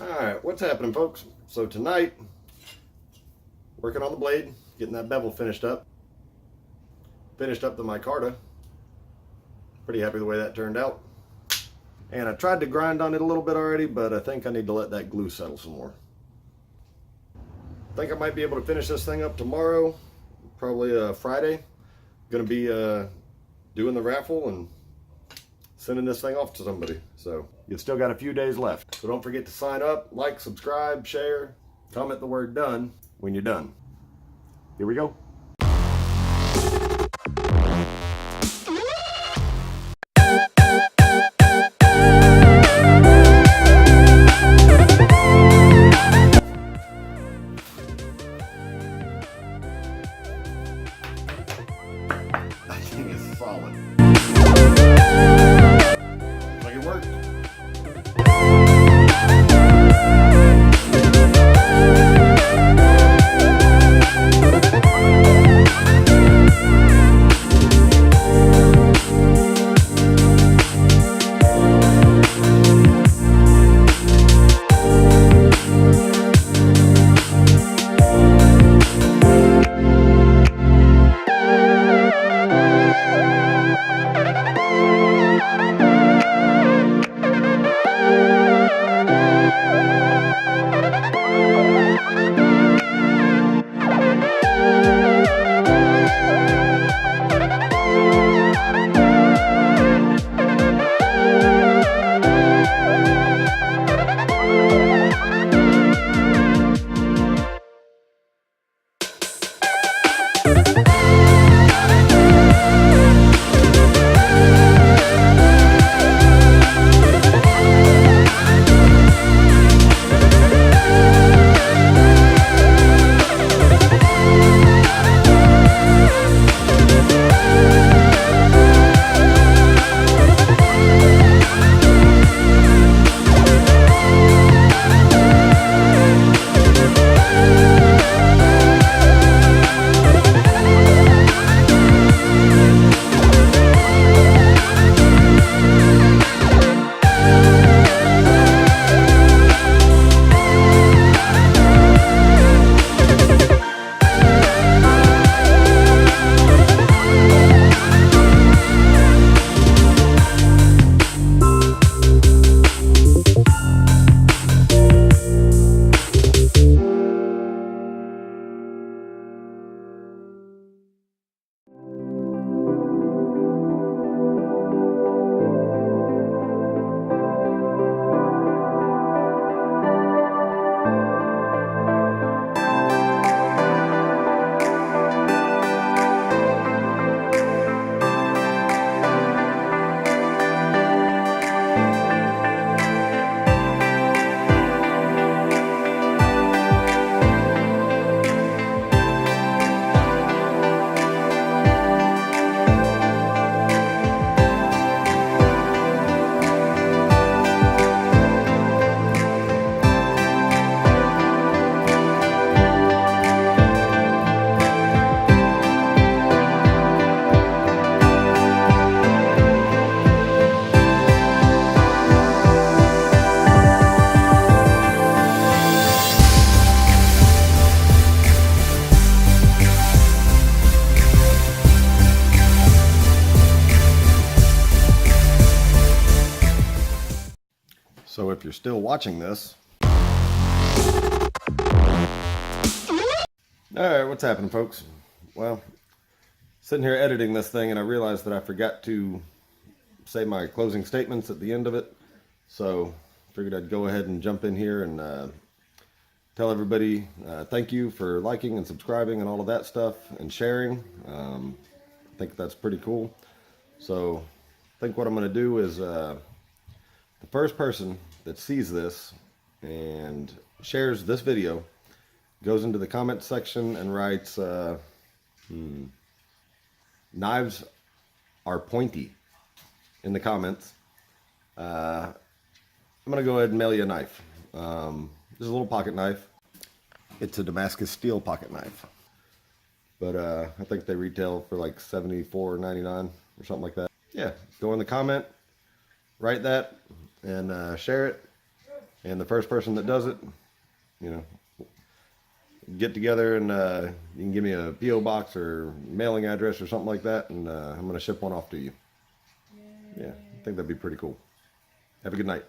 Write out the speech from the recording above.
Alright, what's happening, folks? So tonight, working on the blade, getting that bevel finished up. Finished up the micarta. Pretty happy the way that turned out. And I tried to grind on it a little bit already, but I think I need to let that glue settle some more. I think I might be able to finish this thing up tomorrow, probably Friday. Gonna be doing the raffle and sending this thing off to somebody. So you've still got a few days left. So don't forget to sign up, like, subscribe, share, comment the word done when you're done. Here we go. That thing is solid. Like it worked. So if you're still watching this, alright, what's happening, folks? Well, sitting here editing this thing and I realized that I forgot to say my closing statements at the end of it. So figured I'd go ahead and jump in here and tell everybody thank you for liking and subscribing and all of that stuff and sharing. I think that's pretty cool. So I think what I'm going to do is the first person that sees this and shares this video goes into the comment section and writes knives are pointy in the comments. I'm gonna go ahead and mail you a knife. This is a little pocket knife. It's a Damascus steel pocket knife, but I think they retail for like $74.99 or something like that. Yeah, go in the comment, write that, and share it. And the first person that does it, you know, get together and you can give me a P.O. box or mailing address or something like that, and I'm going to ship one off to you. Yeah, I think that'd be pretty cool. Have a good night.